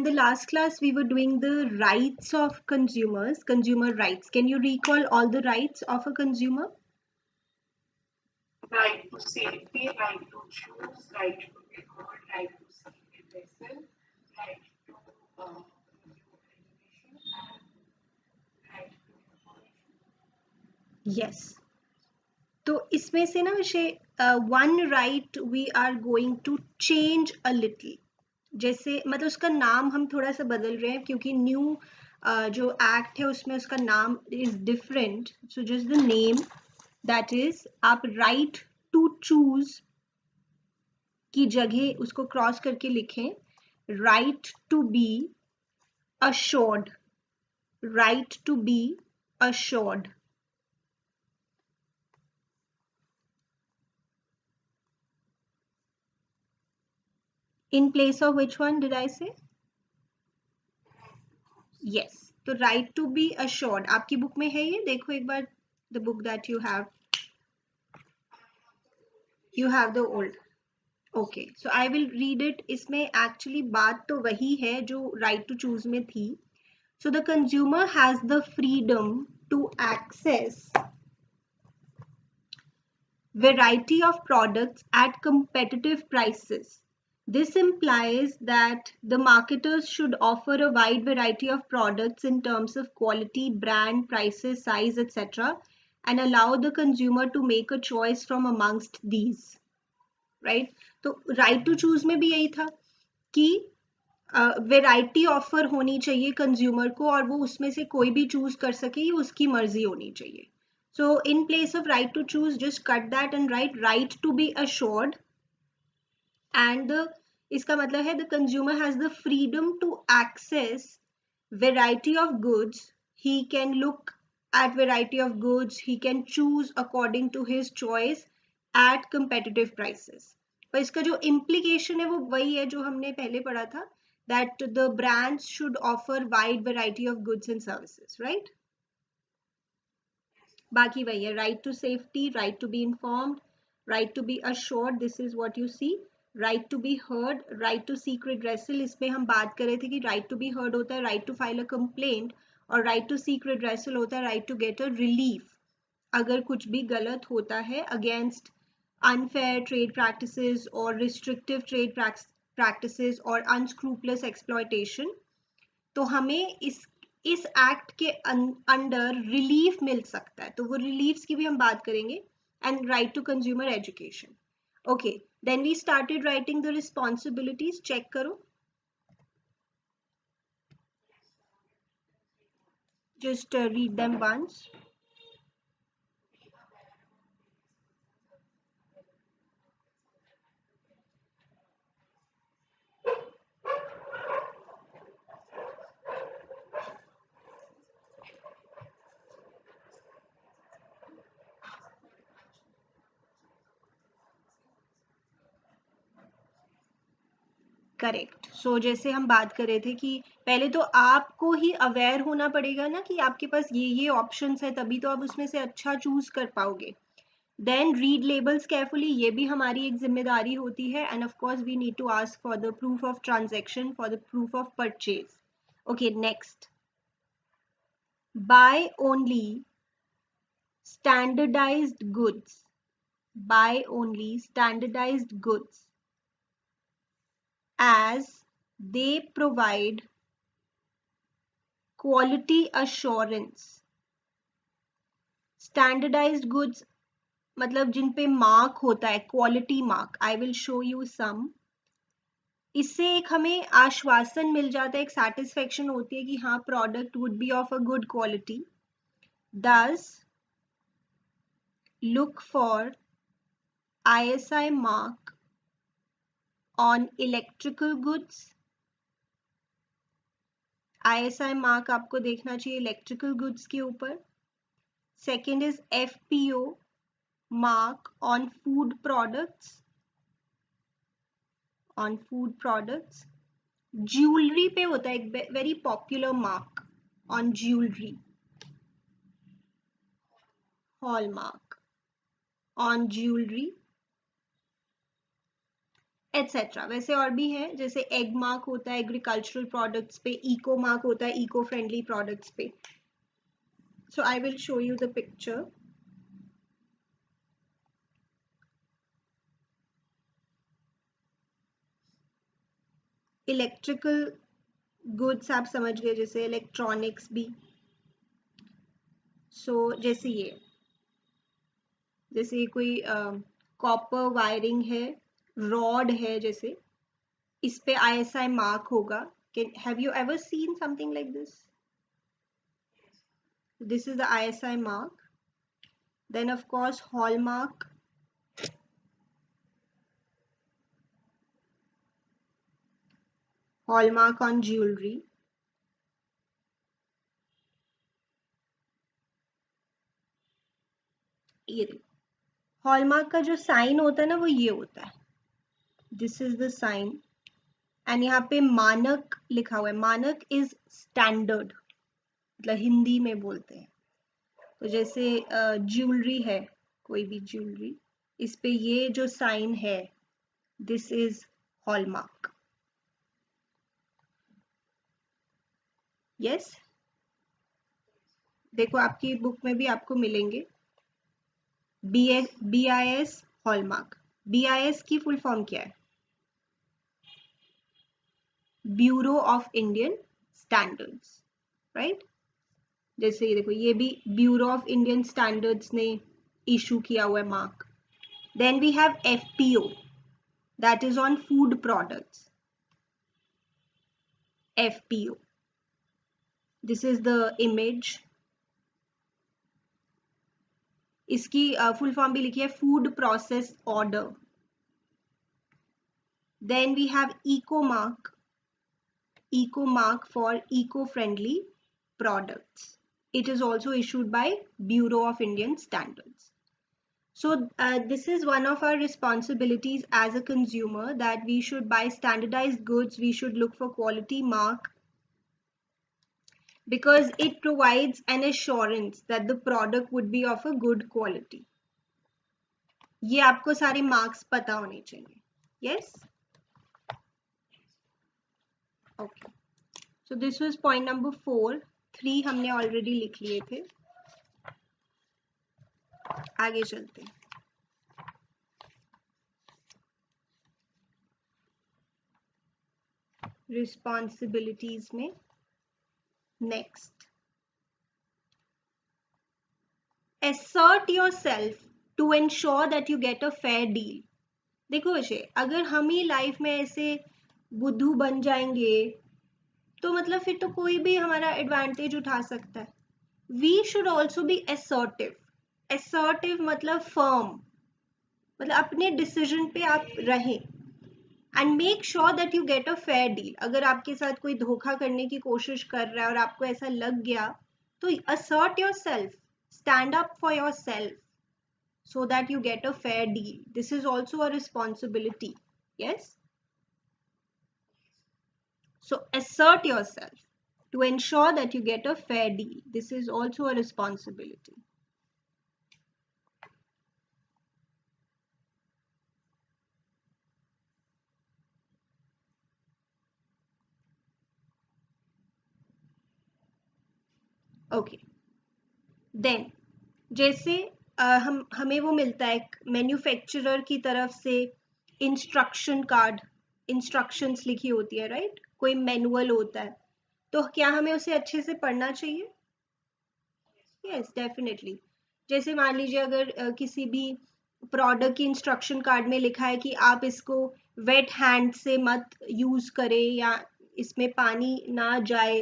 in the last class we were doing the rights of consumers, consumer rights. Can you recall all the rights of a consumer? Right to safety, right to choose, right to record, right to seek redressal, right to education, and right to information. Yes. तो इसमें से ना विषय one right we are going to change a little, जैसे मतलब उसका नाम हम थोड़ा सा बदल रहे हैं क्योंकि न्यू जो एक्ट है उसमें उसका नाम is different, so just the name that is, आप राइट टू चूज की जगह उसको क्रॉस करके लिखें right to be assured, right to be assured. In place of which one did I say? Yes, तो right to be assured आपकी book में है, ये देखो एक बार, the book that you have the old. Okay, so I will read it. इसमें actually बात तो वही है जो right to choose में थी. So the consumer has the freedom to access variety of products at competitive prices. This implies that the marketers should offer a wide variety of products in terms of quality, brand, prices, size, etc., and allow the consumer to make a choice from amongst these. Right? तो right to choose में भी यही था कि variety offer होनी चाहिए consumer को और वो उसमें से कोई भी चूज कर सके, ये उसकी मर्जी होनी चाहिए. So in place of right to choose, just cut that and write right to be assured. And इसका मतलब है the consumer has the freedom to access variety of goods. He can look at variety of goods. He can choose according to his choice at competitive prices. पर इसका जो implication है वो वही है जो हमने पहले पढ़ा था, that the brands should offer wide variety of goods and services, right? बाकी वही है, right to safety, right to be informed, right to be assured, this is what you see. right to be heard, right to seek redressal, इसमें हम बात कर रहे थे कि right to be heard होता है right to file a complaint और right to seek redressal होता है right to get a relief अगर कुछ भी गलत होता है against unfair trade practices or restrictive trade practices or unscrupulous exploitation. तो हमें इस एक्ट के अंडर रिलीफ मिल सकता है, तो वो रिलीफ्स की भी हम बात करेंगे. And right to consumer education. Okay, then we started writing the responsibilities. Check करो, just read them once. Correct. So जैसे हम बात कर रहे थे कि पहले तो आपको ही अवेयर होना पड़ेगा ना कि आपके पास ये ऑप्शंस है, तभी तो आप उसमें से अच्छा चूज कर पाओगे. देन रीड लेबल्स केयरफुली, ये भी हमारी एक जिम्मेदारी होती है. And of course we need to ask for the proof of transaction, for the proof of purchase. Okay, next. Buy only standardized goods. Buy only standardized goods as they provide quality assurance. Standardized goods मतलब जिन पे mark होता है, quality mark. I will show you some. इससे एक हमें आश्वासन मिल जाता है, एक सेटिस्फेक्शन होती है कि हाँ product would be of a good quality. Thus look for ISI mark on electrical goods. ISI mark आपको देखना चाहिए इलेक्ट्रिकल गुड्स के ऊपर. Second is FPO mark on food products. On food products. Jewellery पे होता है एक very popular mark on jewellery, hallmark on jewellery. Etcetera. वैसे और भी है, जैसे एग मार्क होता है एग्रीकल्चरल प्रोडक्ट्स पे, इको मार्क होता है इको फ्रेंडली प्रोडक्ट्स पे. So I will show you the picture. Electrical goods आप समझ गए, जैसे इलेक्ट्रॉनिक्स भी. सो जैसे ये कोई कॉपर वायरिंग है, रॉड है, जैसे इस पे ISI मार्क होगा. Have you ever seen something like this? This is the ISI mark. Then of course hallmark. Hallmark on jewelry. ये देखो, हॉलमार्क का जो साइन होता है ना वो ये होता है. This is the sign. And यहाँ पे मानक लिखा हुआ है. मानक इज स्टैंडर्ड, मतलब हिंदी में बोलते हैं. तो जैसे ज्वेलरी है, कोई भी ज्वेलरी, इस पे ये जो साइन है, दिस इज हॉलमार्क. यस, देखो आपकी बुक में भी आपको मिलेंगे. BIS hallmark. BIS की फुल फॉर्म क्या है? Bureau of Indian Standards, right. जैसे ये देखो, ये भी ब्यूरो ऑफ इंडियन स्टैंडर्ड्स ने इशू किया हुआ है mark. Then we have FPO, that is on food products. FPO, this is the image. इसकी फुल फॉर्म भी लिखी है, food process order. Then we have eco mark for eco-friendly products. It is also issued by Bureau of Indian Standards. So this is one of our responsibilities as a consumer, that we should buy standardized goods. We should look for quality mark, because it provides an assurance that the product would be of a good quality. ये आपको सारे marks पता होने चाहिए. Yes? Okay. So this was point number 4. 3 हमने already लिख लिए थे. आगे चलते हैं. Responsibilities में next, assert yourself to ensure that you get a fair deal. देखो अजय, अगर हम ही लाइफ में ऐसे बुद्धू बन जाएंगे तो मतलब फिर तो कोई भी हमारा एडवांटेज उठा सकता है. We should also be assertive. assertive मतलब फर्म, मतलब अपने डिसीजन पे आप रहें. And make sure that you get a fair deal. अगर आपके साथ कोई धोखा करने की कोशिश कर रहा है और आपको ऐसा लग गया, तो assert yourself, stand up for yourself, so that you get a fair deal. This is also a responsibility. Yes? So assert yourself to ensure that you get a fair deal. This is also a responsibility. Okay. Then जैसे हमें वो मिलता है manufacturer की तरफ से instruction card, instructions लिखी होती है, राइट. कोई मैनुअल होता है, तो क्या हमें उसे अच्छे से पढ़ना चाहिए? Yes, definitely. जैसे मान लीजिए अगर किसी भी प्रोडक्ट की इंस्ट्रक्शन कार्ड में लिखा है कि आप इसको वेट हैंड से मत यूज करें, या इसमें पानी ना जाए,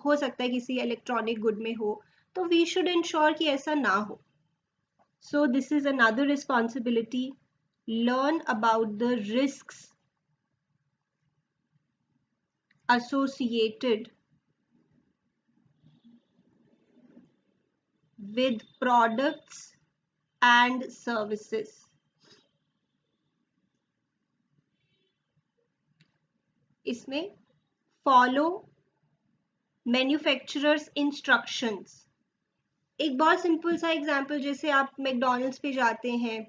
हो सकता है किसी इलेक्ट्रॉनिक गुड में हो, तो वी शुड इंश्योर कि ऐसा ना हो. So this is another responsibility. Learn about the risks associated with products and services. इसमें follow manufacturer's instructions. एक बहुत सिंपल सा एग्जाम्पल, जैसे आप मैकडोनल्ड्स पे जाते हैं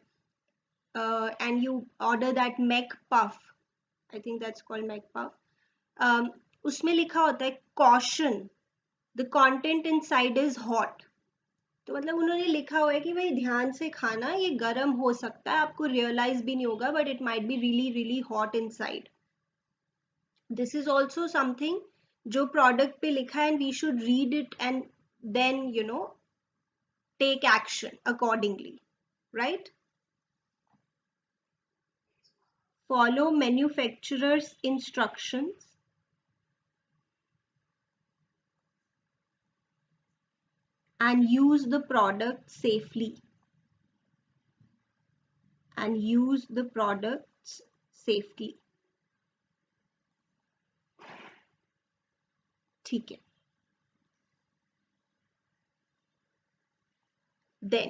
and you order that Mac puff, I think that's called Mac puff, उसमें लिखा होता है caution, the content inside is hot. तो मतलब उन्होंने लिखा हुआ है कि भाई ध्यान से खाना, ये गर्म हो सकता है, आपको रियलाइज भी नहीं होगा, but it might be really really hot inside. This is also something जो प्रोडक्ट पे लिखा है, and we should read it and then take action accordingly, right? Follow manufacturer's instructions and use the product safely. And use the products safely. ठीक है. Then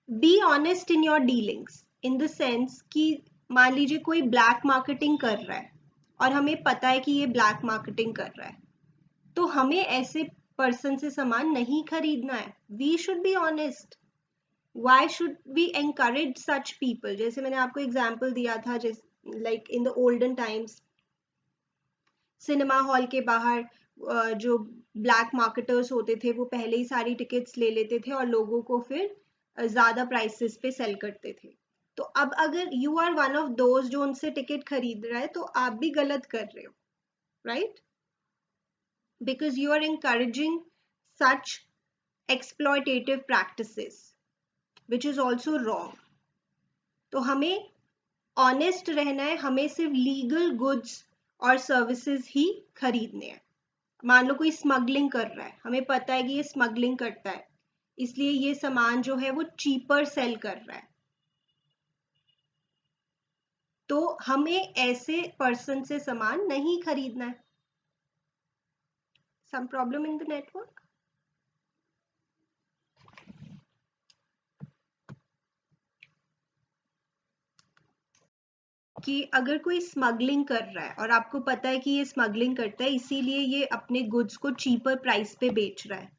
be honest in your dealings, in the sense कि मान लीजिए कोई black marketing कर रहा है और हमें पता है कि ये ब्लैक मार्केटिंग कर रहा है, तो हमें ऐसे पर्सन से सामान नहीं खरीदना है. We should be honest. Why should we encourage such people? जैसे मैंने आपको एग्जाम्पल दिया था, जैसे like in the olden times, cinema hall के बाहर जो ब्लैक मार्केटर्स होते थे वो पहले ही सारी टिकट्स ले लेते थे और लोगों को फिर ज्यादा प्राइसेस पे सेल करते थे. तो अब अगर you are one of those जो उनसे टिकट खरीद रहा है, तो आप भी गलत कर रहे हो, राइट? Because you are encouraging such exploitative practices, which is also wrong. तो हमें ऑनेस्ट रहना है, हमें सिर्फ लीगल गुड्स और सर्विसेज ही खरीदने हैं. मान लो कोई स्मगलिंग कर रहा है, हमें पता है कि ये स्मगलिंग करता है, इसलिए ये सामान जो है वो चीपर सेल कर रहा है, तो हमें ऐसे पर्सन से सामान नहीं खरीदना है. Some problem in the network? कि अगर कोई स्मगलिंग कर रहा है और आपको पता है कि ये स्मगलिंग करता है, इसीलिए ये अपने गुड्स को चीपर प्राइस पे बेच रहा है,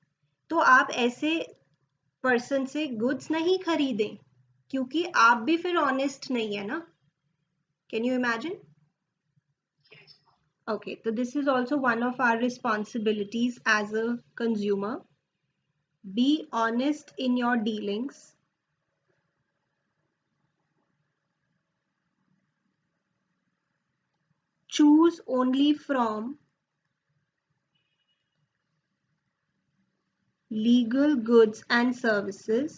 तो आप ऐसे पर्सन से गुड्स नहीं खरीदें, क्योंकि आप भी फिर ऑनेस्ट नहीं है ना. Can you imagine? Okay, so this is also one of our responsibilities as a consumer. Be honest in your dealings. Choose only from legal goods and services.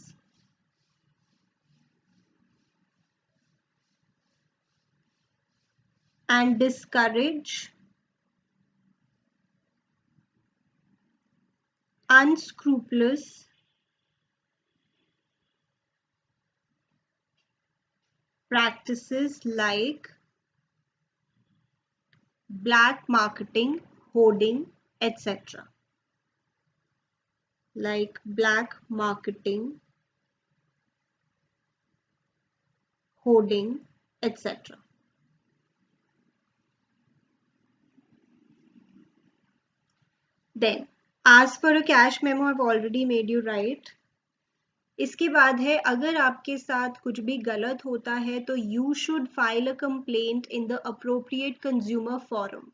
And discourage unscrupulous practices like black marketing, hoarding, etc. Like black marketing, hoarding, etc. Then, ask for a cash memo. I've already made you write. इसके बाद है, अगर आपके साथ कुछ भी गलत होता है तो you should file a complaint in the appropriate consumer forum.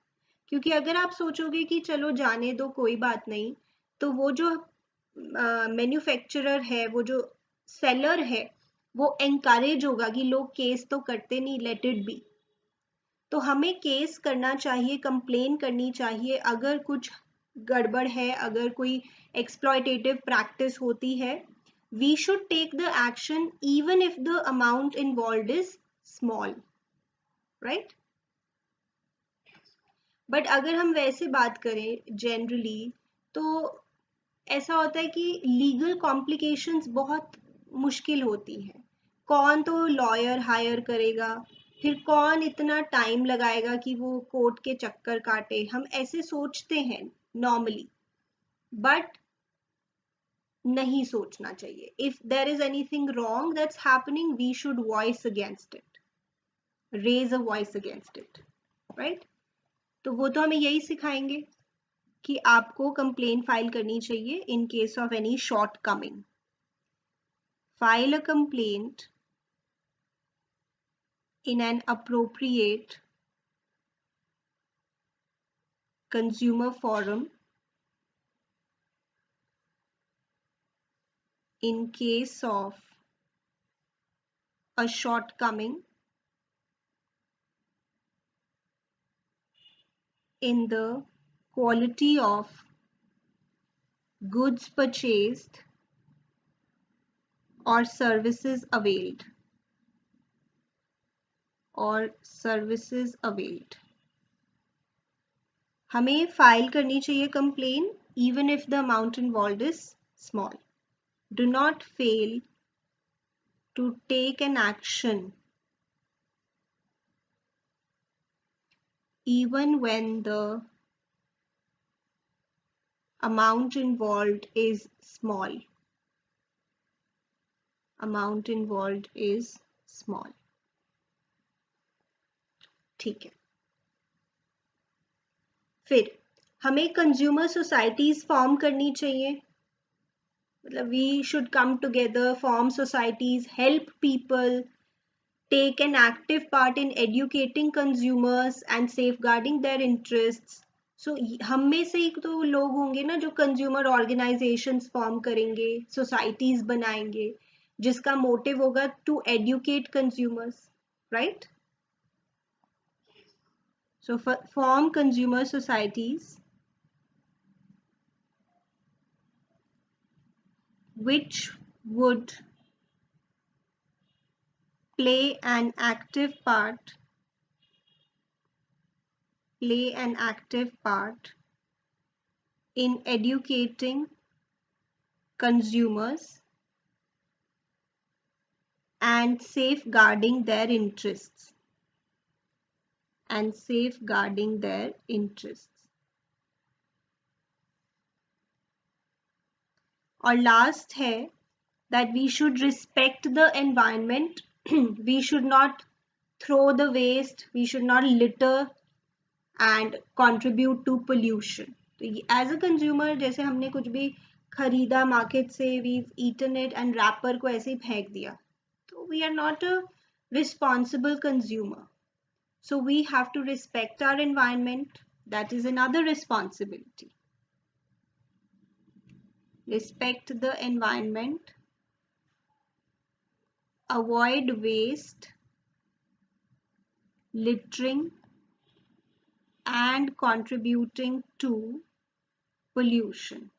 क्योंकि अगर आप सोचोगे कि चलो जाने दो कोई बात नहीं, तो वो जो मैन्युफैक्चरर है, वो जो सेलर है, वो एनकरेज होगा कि लोग केस तो करते नहीं, लेट इट बी. तो हमें केस करना चाहिए, कंप्लेन करनी चाहिए अगर कुछ गड़बड़ है, अगर कोई एक्सप्लॉयटेटिव प्रैक्टिस होती है. We should take the action even if the amount involved is small, right? But अगर हम वैसे बात करें generally, तो ऐसा होता है कि legal complications बहुत मुश्किल होती है. कौन तो लॉयर हायर करेगा, फिर कौन इतना टाइम लगाएगा कि वो कोर्ट के चक्कर काटे, हम ऐसे सोचते हैं नॉर्मली, बट नहीं सोचना चाहिए. If there is anything wrong that's happening, we should voice against it, raise a voice against it, right? तो वो तो हमें यही सिखाएंगे कि आपको कंप्लेन फाइल करनी चाहिए in case of any short coming. File a complaint in an appropriate consumer forum in case of a shortcoming in the quality of goods purchased or services availed हमें फाइल करनी चाहिए complain even if the amount involved is small. Do not fail to take an action even when the amount involved is small. ठीक है. फिर हमें consumer societies form करनी चाहिए. मतलब we should come together, form societies, help people, take an active part in educating consumers and safeguarding their interests. So हम में से ही तो लोग होंगे ना जो कंज्यूमर ऑर्गेनाइजेशंस फॉर्म करेंगे, सोसाइटीज बनाएंगे, जिसका मोटिव होगा to educate consumers, right? So form consumer societies which would play an active part in educating consumers and safeguarding their interests. और लास्ट है that we should respect the environment. We should not throw the waste, we should not litter and contribute to pollution. तो as a consumer जैसे हमने कुछ भी खरीदा market से, we've eaten it and wrapper को ऐसे ही फेंक दिया, तो we are not a responsible consumer. So we have to respect our environment. That is another responsibility. Respect the environment, avoid waste, littering, and contributing to pollution.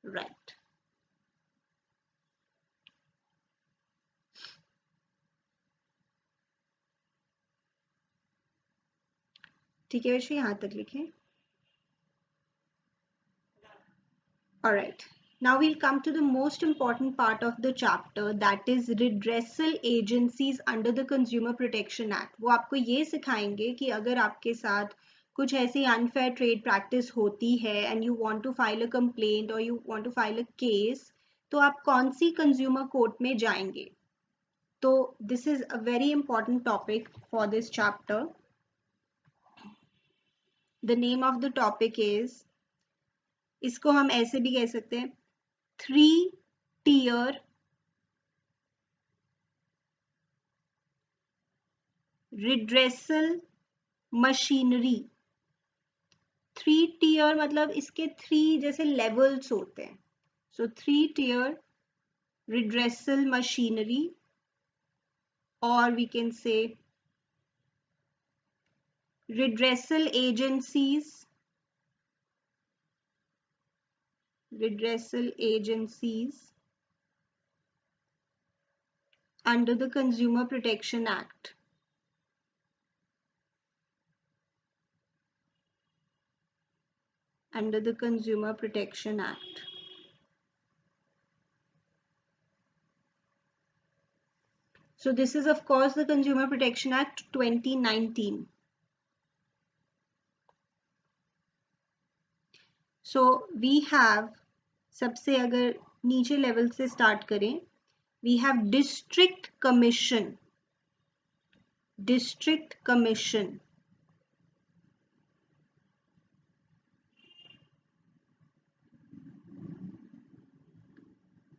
Right. ठीक है वैसे यहाँ तक लिखें. Alright, now we'll come to the most important part of the chapter, that is redressal agencies under the Consumer Protection Act. वो आपको ये सिखाएंगे कि अगर आपके साथ कुछ ऐसी unfair trade practice होती है and you want to file a complaint or you want to file a case, तो आप कौन सी consumer court में जाएंगे. तो this is a very important topic for this chapter. The name of the topic is, इसको हम ऐसे भी कह सकते हैं, 3-tier redressal machinery. 3-tier मतलब इसके 3 जैसे levels होते हैं. So 3-tier redressal machinery, or we can say redressal agencies under the Consumer Protection Act. So this is of course the Consumer Protection Act 2019. So we have, सबसे अगर नीचे level से start करें, we have district commission.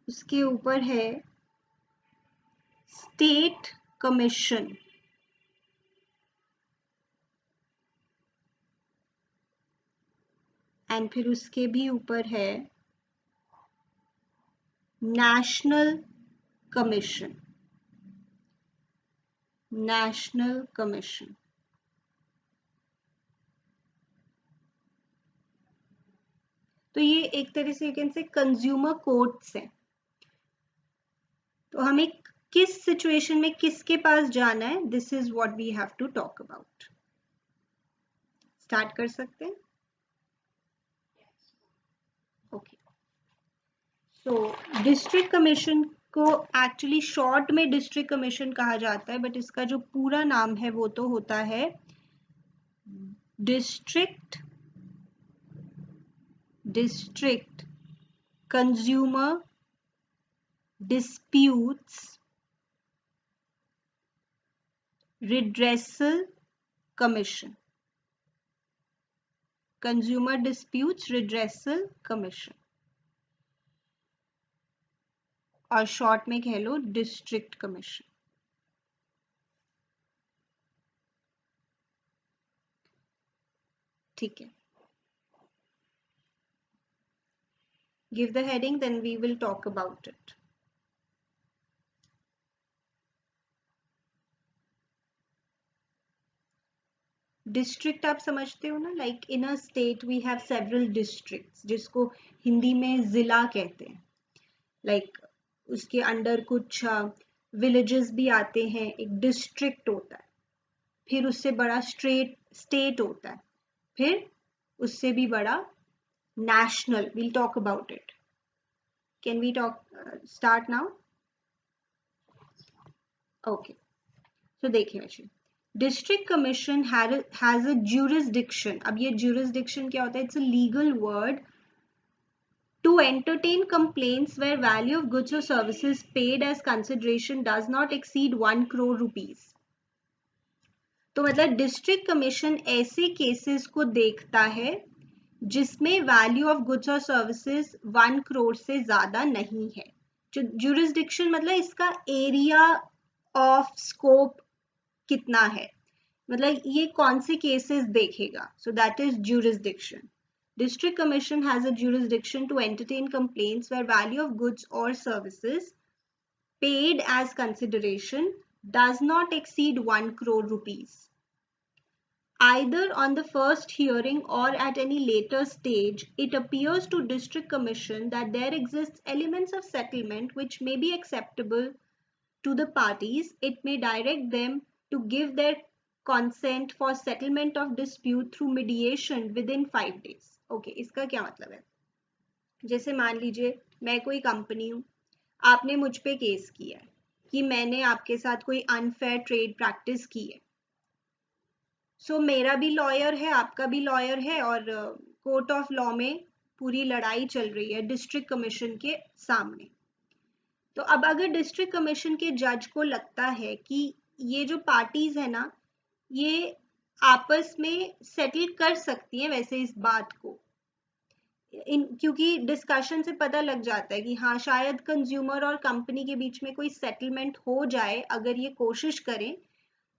उसके ऊपर है state commission, and फिर उसके भी ऊपर है नेशनल कमीशन, नेशनल कमीशन। तो ये एक तरह से कैन से कंज्यूमर कोर्ट्स हैं। तो हमें किस सिचुएशन में किसके पास जाना है, this is what we have to talk about. Start कर सकते हैं। ओके, सो डिस्ट्रिक्ट कमीशन को एक्चुअली शॉर्ट में डिस्ट्रिक्ट कमीशन कहा जाता है, बट इसका जो पूरा नाम है वो तो होता है district consumer disputes redressal commission, consumer disputes redressal commission, और शॉर्ट में कह लो डिस्ट्रिक्ट कमीशन। ठीक है, give the heading, then we will talk about it. District आप समझते हो ना, like in a state we have several districts, जिसको हिंदी में जिला कहते हैं। लाइक उसके अंडर कुछ विलेजेस भी आते हैं, एक डिस्ट्रिक्ट होता है, फिर उससे बड़ा स्टेट होता है, फिर उससे भी बड़ा national. Will talk about it. Can we talk start now? Okay, तो देखिए बच्चे, district commission has a jurisdiction. अब ये ज्यूरिसडिक्शन क्या होता है? It's a legal word to entertain complaints where value of goods or services paid as consideration does not exceed 1 crore rupees. तो मतलब डिस्ट्रिक्ट कमीशन ऐसे केसेस को देखता है जिसमें वैल्यू ऑफ गुड्स और सर्विसेज 1 करोड़ से ज्यादा नहीं है। ज्यूरिसडिक्शन मतलब इसका एरिया ऑफ स्कोप कितना है, मतलब ये कौन से केसेस देखेगा। So that is jurisdiction. District Commission has a jurisdiction to entertain complaints where value of goods or services paid as consideration does not exceed 1 crore rupees. Either on the first hearing or at any later stage, it appears to District Commission that there exists elements of settlement which may be acceptable to the parties. It may direct them to give their consent for settlement of dispute through mediation within 5 days. Okay, इसका क्या मतलब है? जैसे मान लीजिए मैं कोई company हूँ, आपने मुझ पे केस किया है कि मैंने आपके साथ कोई अनफेयर ट्रेड प्रैक्टिस की है। सो मेरा भी लॉयर है, आपका भी लॉयर है, और कोर्ट ऑफ लॉ में पूरी लड़ाई चल रही है डिस्ट्रिक्ट कमीशन के सामने। तो अब अगर डिस्ट्रिक्ट कमीशन के जज को लगता है कि ये जो पार्टीज है ना, ये आपस में सेटल कर सकती हैं वैसे इस बात को, क्योंकि डिस्कशन से पता लग जाता है कि हाँ शायद कंज्यूमर और कंपनी के बीच में कोई सेटलमेंट हो जाए, अगर ये कोशिश करें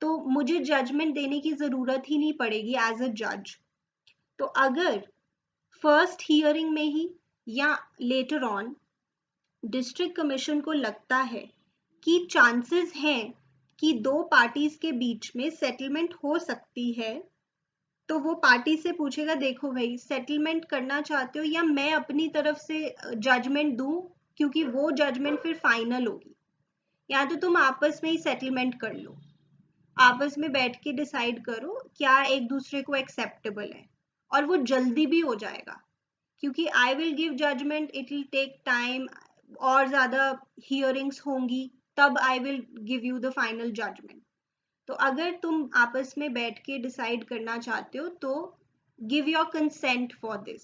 तो मुझे जजमेंट देने की जरूरत ही नहीं पड़ेगी एज अ जज। तो अगर फर्स्ट हियरिंग में ही या लेटर ऑन डिस्ट्रिक्ट कमीशन को लगता है कि चांसेस हैं कि दो पार्टीज के बीच में सेटलमेंट हो सकती है, तो वो पार्टी से पूछेगा देखो भाई सेटलमेंट करना चाहते हो या मैं अपनी तरफ से जजमेंट दूं, क्योंकि वो जजमेंट फिर फाइनल होगी, या तो तुम आपस में ही सेटलमेंट कर लो, आपस में बैठ के डिसाइड करो क्या एक दूसरे को एक्सेप्टेबल है, और वो जल्दी भी हो जाएगा, क्योंकि I will give judgement, it will take time, और ज्यादा हियरिंग्स होंगी, तब I will give you the final judgement. तो अगर तुम आपस में बैठ के डिसाइड करना चाहते हो तो give your consent for this.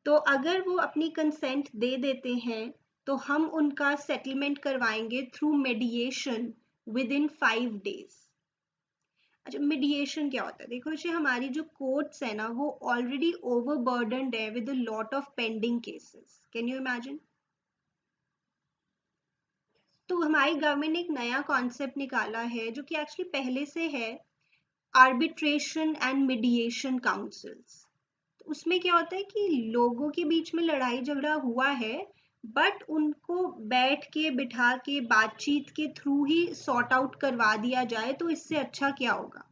तो अगर वो अपनी कंसेंट दे देते हैं तो हम उनका सेटलमेंट करवाएंगे थ्रू मेडिएशन विद इन 5 days। अच्छा, मीडिएशन क्या होता है? देखो जी, हमारी जो कोर्ट्स है ना वो ऑलरेडी ओवरबर्डनड है with a lot of pending cases. Can you imagine? तो हमारी गवर्नमेंट ने एक नया कॉन्सेप्ट निकाला है जो कि एक्चुअली पहले से है, आर्बिट्रेशन एंड मीडिएशन काउंसिल्स। तो उसमें क्या होता है कि लोगों के बीच में लड़ाई झगड़ा हुआ है, बट उनको बैठ के बिठा के बातचीत के थ्रू ही सॉर्ट आउट करवा दिया जाए, तो इससे अच्छा क्या होगा,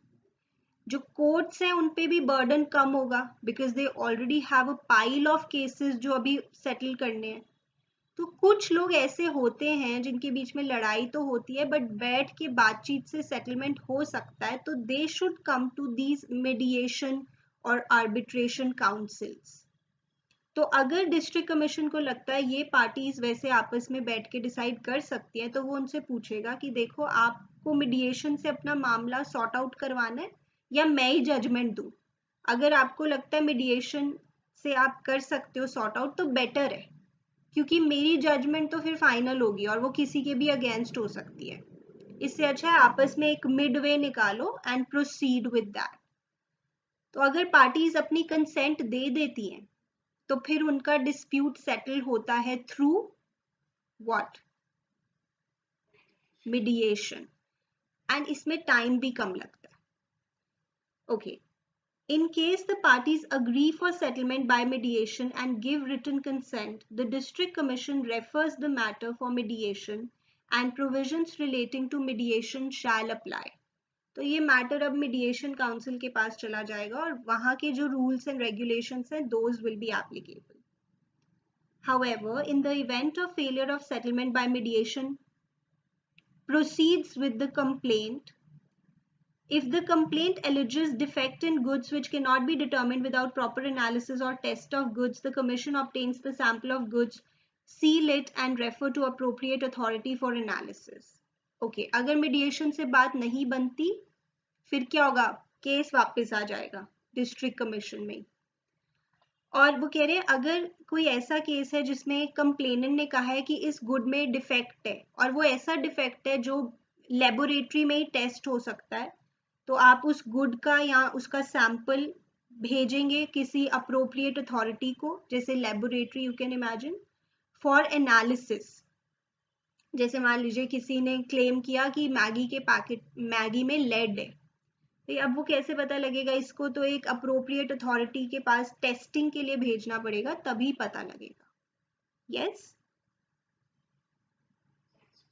जो कोर्ट्स हैं उन पे भी बर्डन कम होगा, because they already have a pile of cases जो अभी सेटल करने हैं। तो कुछ लोग ऐसे होते हैं जिनके बीच में लड़ाई तो होती है बट बैठ के बातचीत से सेटलमेंट हो सकता है, तो they should come to these mediation और आर्बिट्रेशन काउंसिल्स। तो अगर डिस्ट्रिक्ट कमीशन को लगता है ये पार्टीज वैसे आपस में बैठ के डिसाइड कर सकती है, तो वो उनसे पूछेगा कि देखो आपको मीडिएशन से अपना मामला सॉर्ट आउट करवाना है या मैं ही जजमेंट दूं। अगर आपको लगता है मीडिएशन से आप कर सकते हो सॉर्ट आउट, तो बेटर है, क्योंकि मेरी जजमेंट तो फिर फाइनल होगी और वो किसी के भी अगेंस्ट हो सकती है। इससे अच्छा है आपस में एक मिड वे निकालो एंड प्रोसीड विद दैट। तो अगर पार्टीज अपनी कंसेंट दे देती हैं, तो फिर उनका डिस्प्यूट सेटल होता है थ्रू व्हाट, मीडिएशन, एंड इसमें टाइम भी कम लगता है। Okay, in case the parties agree for settlement by mediation and give written consent, the district commission refers the matter for mediation and provisions relating to mediation shall apply. तो ये matter अब mediation council के पास चला जाएगा और वहां के जो रूल्स एंड रेगुलेशंस हैं those will be applicable. However, in the event of failure of settlement by mediation, proceeds with the complaint. If the complaint alleges defect in goods which cannot be determined without proper analysis or test of goods, the commission obtains the sample of goods, seal it and refer to appropriate authority for analysis. Okay, अगर mediation से बात नहीं बनती, फिर क्या होगा, case वापस आ जाएगा डिस्ट्रिक्ट कमीशन में। और वो कह रहे हैं अगर कोई ऐसा केस है जिसमें कंप्लेनेंट ने कहा है कि इस गुड में डिफेक्ट है और वो ऐसा डिफेक्ट है जो लेबोरेटरी में ही टेस्ट हो सकता है, तो आप उस गुड का या उसका सैंपल भेजेंगे किसी अप्रोप्रिएट अथॉरिटी को, जैसे laboratory you can imagine, for analysis. जैसे मान लीजिए किसी ने क्लेम किया कि मैगी के पैकेट, मैगी में लेड है, तो अब वो कैसे पता लगेगा, इसको तो एक अप्रोप्रिएट अथॉरिटी के पास टेस्टिंग के लिए भेजना पड़ेगा, तभी पता लगेगा। यस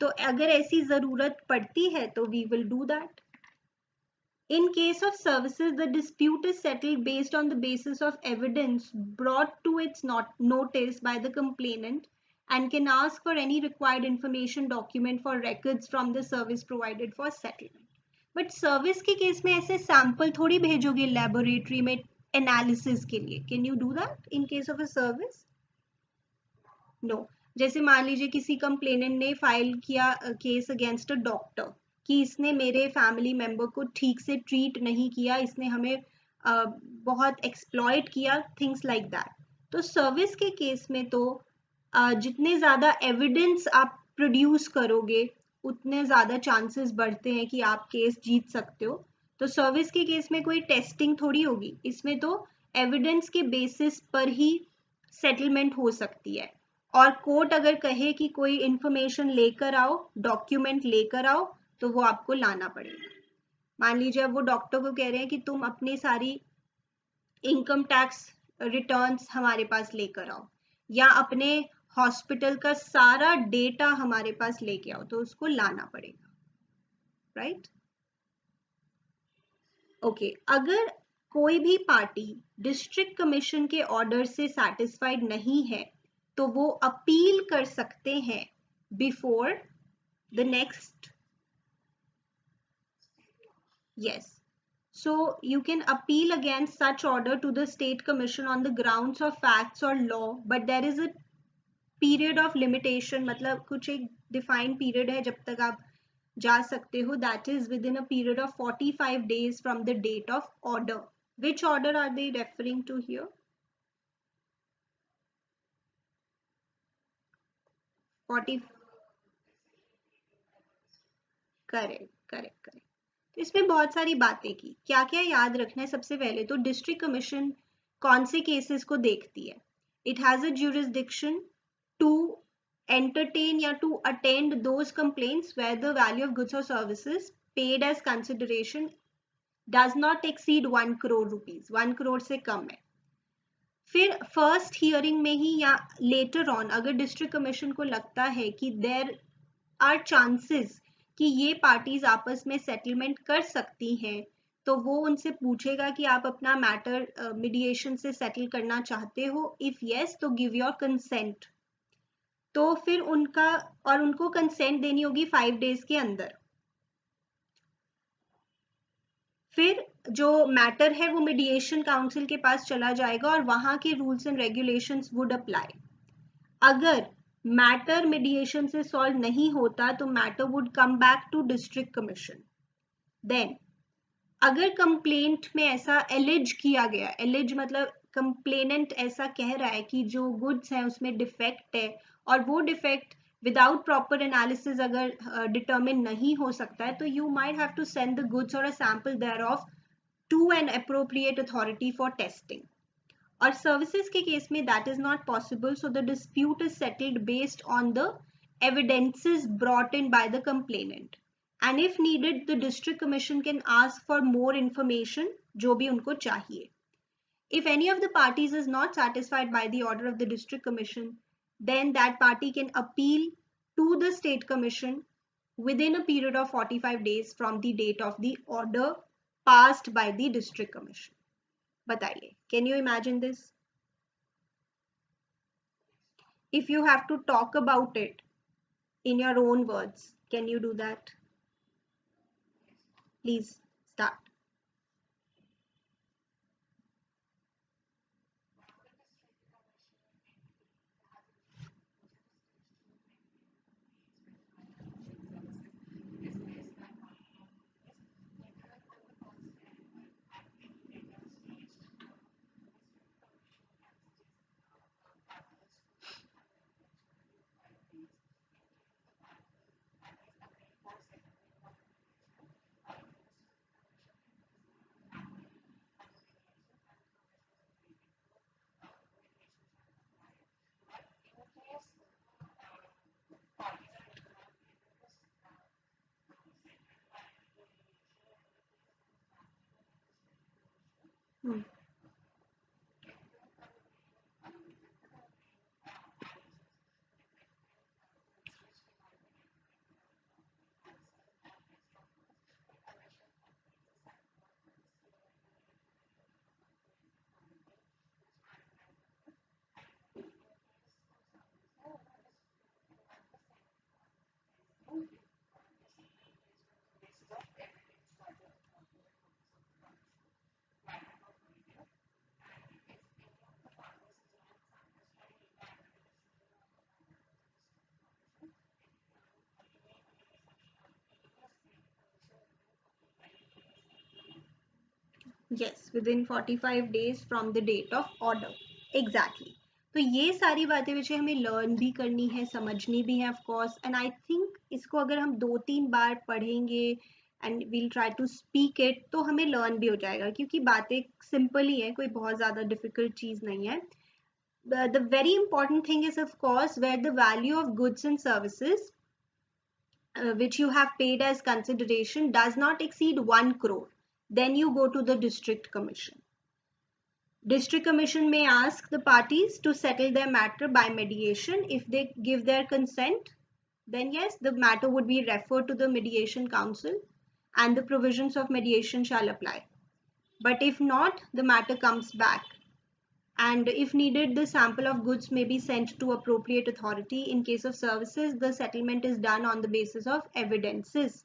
तो अगर ऐसी जरूरत पड़ती है तो we will do that. In case of services, the dispute is settled based on the basis of evidence brought to its notice by the complainant and can ask for any required information document for records from the service provided for settlement. But service के case में ऐसे sample थोड़ी भेजोगे laboratory में analysis के लिए. Can you do that in case of a service? No. जैसे मान लीजिए किसी कंप्लेनेंट ने फाइल किया केस अगेंस्ट अ डॉक्टर कि इसने मेरे फैमिली मेंबर को ठीक से ट्रीट नहीं किया, इसने हमें बहुत एक्सप्लॉइट किया, थिंग्स लाइक दैट। तो सर्विस के केस में तो जितने ज़्यादा एविडेंस आप प्रोड्यूस करोगे उतने ज़्यादा चांसेस बढ़ते हैं कि आप केस जीत सकते हो। तो सर्विस के केस में कोई टेस्टिंग थोड़ी होगी, इसमें तो एविडेंस के बेसिस पर ही सेटलमेंट हो सकती है। और कोर्ट अगर कहे कि कोई इंफॉर्मेशन लेकर आओ, डॉक्यूमेंट लेकर आओ, तो वो आपको लाना पड़ेगा। मान लीजिए अब वो डॉक्टर को कह रहे हैं कि तुम अपनी सारी इनकम टैक्स रिटर्न्स हमारे पास लेकर आओ या अपने हॉस्पिटल का सारा डेटा हमारे पास लेके आओ, तो उसको लाना पड़ेगा, राइट? ओके, अगर कोई भी पार्टी डिस्ट्रिक्ट कमीशन के ऑर्डर से सेटिस्फाइड नहीं है तो वो अपील कर सकते हैं before the next, yes, so you can appeal against such order to the state commission on the grounds of facts or law, but there is a period of limitation, मतलब कुछ एक defined period है जब तक आप जा सकते हो, that is within a period of 45 days from the date of order. Which order are they referring to here? 40, correct correct correct. तो इसमें बहुत सारी बातें की, क्या क्या याद रखना है, सबसे पहले तो डिस्ट्रिक्ट कमीशन कौन से केसेस को देखती है, it has a jurisdiction to entertain या to attend those complaints where the value of goods or services paid as consideration does not exceed 1 crore rupees, 1 crore से कम है. फिर फर्स्ट हियरिंग में ही या लेटर ऑन अगर डिस्ट्रिक्ट कमीशन को लगता है कि देयर आर चांसेस कि ये पार्टीज आपस में सेटलमेंट कर सकती हैं, तो वो उनसे पूछेगा कि आप अपना मैटर मीडिएशन से सेटल करना चाहते हो. इफ यस तो गिव योर कंसेंट. तो फिर उनको कंसेंट देनी होगी 5 डेज के अंदर. फिर जो मैटर है वो मीडिएशन काउंसिल के पास चला जाएगा और वहां के rules and regulations would apply. अगर मैटर मीडिएशन से सॉल्व नहीं होता तो matter would come back to district commission. Then अगर कंप्लेंट में ऐसा एलिज किया गया, एलिज मतलब कंप्लेनेंट ऐसा कह रहा है कि जो गुड्स हैं उसमें डिफेक्ट है और वो डिफेक्ट विदाउट प्रॉपर एनालिसिस अगर डिटर्मिन नहीं हो सकता है, तो you might have to send the goods और a sample thereof to an appropriate authority for testing. और सर्विसेज के केस में that is not possible, so the dispute is settled based on the evidences brought in by the complainant. And if needed, the district commission can ask for more information, जो भी उनको चाहिए. If any of the parties is not satisfied by the order of the district commission, then that party can appeal to the state commission within a period of 45 days from the date of the order passed by the district commission. बताइए, can you imagine this? If you have to talk about it in your own words, can you do that? Please start. Hmm. Yes, within 45 days from the date of order. Exactly. तो ये सारी बातें विषय हमें learn भी करनी है, समझनी भी है of course. And I think इसको अगर हम 2-3 बार पढ़ेंगे and will try to speak it तो हमें लर्न भी हो जाएगा, क्योंकि बातें सिंपल ही है, कोई बहुत ज़्यादा डिफिकल्ट चीज़ नहीं है. The very important thing is of course where the value of goods and services which you have paid as consideration does not exceed 1 crore. Then you go to the district commission. District commission may ask the parties to settle their matter by mediation. If they give their consent, then yes, the matter would be referred to the mediation council and the provisions of mediation shall apply. But if not, the matter comes back. And if needed, the sample of goods may be sent to appropriate authority. In case of services, the settlement is done on the basis of evidences.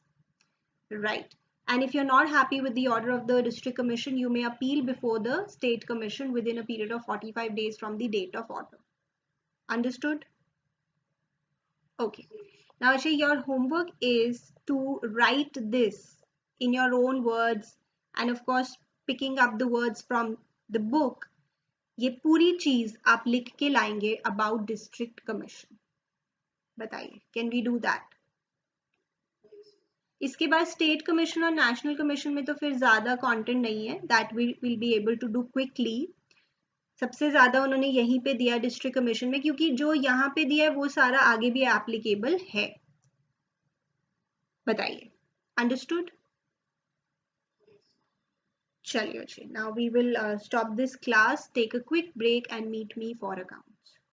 Right. And if you're not happy with the order of the district commission, you may appeal before the state commission within a period of 45 days from the date of order. Understood? Okay. Now, Ashay, your homework is to write this in your own words and of course picking up the words from the book. ये पूरी चीज आप लिख के लाएंगे about district commission. बताइए, can we do that? इसके बाद स्टेट कमीशन और नेशनल कमीशन में तो फिर ज्यादा कंटेंट नहीं है, that we will be able to do quickly. सबसे ज्यादा उन्होंने यहीं पे दिया डिस्ट्रिक्ट कमीशन में, क्योंकि जो यहाँ पे दिया है वो सारा आगे भी एप्लीकेबल है। बताइए, अंडरस्टूड? चलिए, now we will stop this class, take a quick break and meet me for accounts.